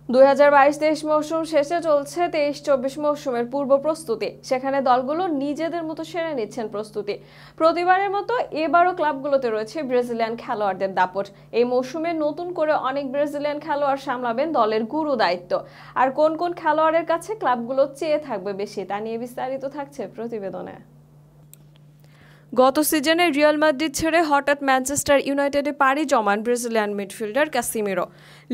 2022-23 মৌসুম শেষে চলছে 23-24 মৌসুমের পূর্ব প্রস্তুতি। সেখানে দলগুলো নিজেদের মতো সেরে নিচ্ছেন প্রস্তুতি। প্রতিবারের মতো এবারও ক্লাবগুলোতে রয়েছে ব্রাজিলিয়ান খেলোয়াড়দের দাপট। এই মৌসুমে নতুন করে অনেক ব্রাজিলিয়ান খেলোয়াড় সামলাবেন দলের গুরু দায়িত্ব। আর কোন কোন খেলোয়াড়ের কাছে ক্লাবগুলো চেয়ে থাকবে বেশি, তা নিয়ে বিস্তারিত থাকছে প্রতিবেদনে। গত সিজনে রিয়াল মাদ্রিদ ছেড়ে হঠাৎ ম্যানচেস্টার ইউনাইটেডে পাড়ি জমান ব্রাজিলিয়ান মিডফিল্ডার কাসিমিরো।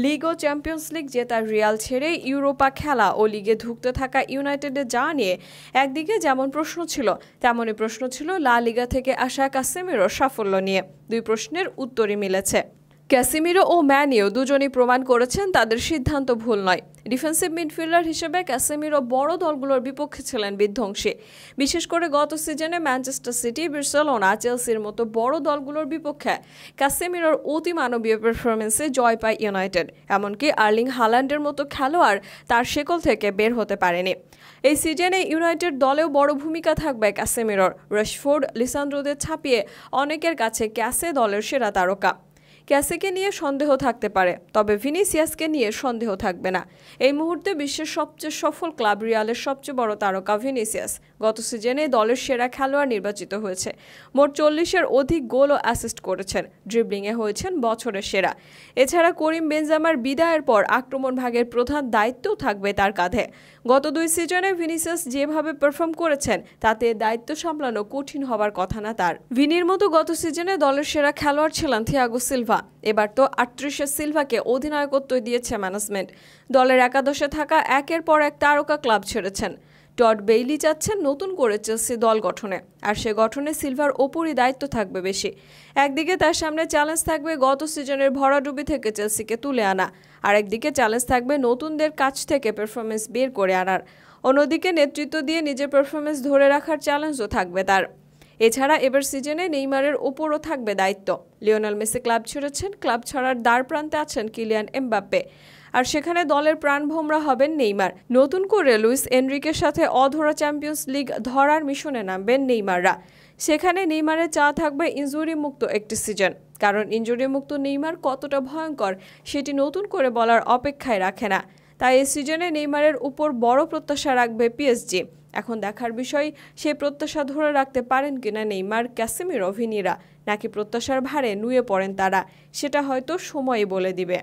লিগ ও চ্যাম্পিয়ন্স লিগ জেতার রিয়াল ছেড়ে ইউরোপা খেলা ও লিগে ধুঁকতে থাকা ইউনাইটেডে যাওয়া নিয়ে একদিকে যেমন প্রশ্ন ছিল, তেমনই প্রশ্ন ছিল লা লিগা থেকে আসা কাসিমিরোর সাফল্য নিয়ে। দুই প্রশ্নের উত্তরই মিলেছে। ক্যাসিমিরো ও ম্যানিও দুজনই প্রমাণ করেছেন তাদের সিদ্ধান্ত ভুল নয়। ডিফেন্সিভ মিডফিল্ডার হিসেবে ক্যাসিমিরো বড় দলগুলোর বিপক্ষে ছিলেন বিধ্বংসী। বিশেষ করে গত সিজনে ম্যানচেস্টার সিটি, বার্সেলোনা, চেলসির মতো বড় দলগুলোর বিপক্ষে ক্যাসিমিরোর অতি মানবীয় পারফরমেন্সে জয় পায় ইউনাইটেড। এমনকি আর্লিং হাল্যান্ডের মতো খেলোয়াড় তার শেকল থেকে বের হতে পারেনি। এই সিজনে ইউনাইটেড দলেও বড় ভূমিকা থাকবে ক্যাসিমিরোর। রাশফোর্ড, লিসান্দ্রোদের ছাপিয়ে অনেকের কাছে ক্যাসে দলের সেরা তারকা। ক্যাসেকে নিয়ে সন্দেহ থাকতে পারে, তবে ভিনিসিয়াসকে নিয়ে সন্দেহ থাকবে না। এই মুহূর্তে বিশ্বের সবচেয়ে সফল ক্লাব রিয়ালের সবচেয়ে বড় তারকা ভিনিসিয়াস গত সিজনে দলের সেরা খেলোয়াড় নির্বাচিত হয়েছে। মোট 40-এর অধিক গোল ও অ্যাসিস্ট করেছেন। ড্রিবলিংয়ে হয়েছেন বছরের সেরা। এছাড়া করিম বেনজেমার বিদায়ের পর আক্রমণ ভাগের প্রধান দায়িত্বও থাকবে তার কাঁধে। গত দুই সিজনে ভিনিসিয়াস যেভাবে পারফর্ম করেছেন তাতে দায়িত্ব সামলানো কঠিন হবার কথা না তার। ভিনির মতো গত সিজনে দলের সেরা খেলোয়াড় ছিলেন থিয়াগো সিলভা। এবার তো 38-এর সিলভাকে অধিনায়কত্ব দিয়েছে ম্যানেজমেন্ট। দলের একাদশে থাকা একের পর এক তারকা ক্লাব ছেড়েছেন। টড বেইলি চাচ্ছেন নতুন করে চেলসি দল গঠনে, আর সে গঠনে সিলভার ওপরই দায়িত্ব থাকবে বেশি। একদিকে তার সামনে চ্যালেঞ্জ থাকবে গত সিজনের ভরাডুবি থেকে চেলসিকে তুলে আনা, আর একদিকে চ্যালেঞ্জ থাকবে নতুনদের কাছ থেকে পারফরমেন্স বের করে আনার। অন্যদিকে নেতৃত্ব দিয়ে নিজের পারফরমেন্স ধরে রাখার চ্যালেঞ্জও থাকবে তার। এছাড়া এবার সিজনে নেইমারের ওপরও থাকবে দায়িত্ব। লিওনেল মেসি ক্লাব ছেড়েছেন, ক্লাব ছাড়ার দ্বার প্রান্তে আছেন কিলিয়ান এমবাপ্পে। আর সেখানে দলের প্রাণভোমরা হবেন নেইমার। নতুন করে লুইস এনরিকের সাথে অধরা চ্যাম্পিয়ন্স লিগ ধরার মিশনে নামবেন নেইমাররা। সেখানে নেইমারের চা থাকবে ইনজুরি মুক্ত একটি সিজন, কারণ ইনজুরি মুক্ত নেইমার কতটা ভয়ঙ্কর সেটি নতুন করে বলার অপেক্ষায় রাখে না। তাই এই সিজনে নেইমারের উপর বড় প্রত্যাশা রাখবে পিএসজি। এখন দেখার বিষয় সেই প্রত্যাশা ধরে রাখতে পারেন কিনা নেইমার, ক্যাসেমিরো, ভিনিরা, নাকি প্রত্যাশার ভারে নুয়ে পড়েন তারা, সেটা হয়তো সময়ই বলে দিবে।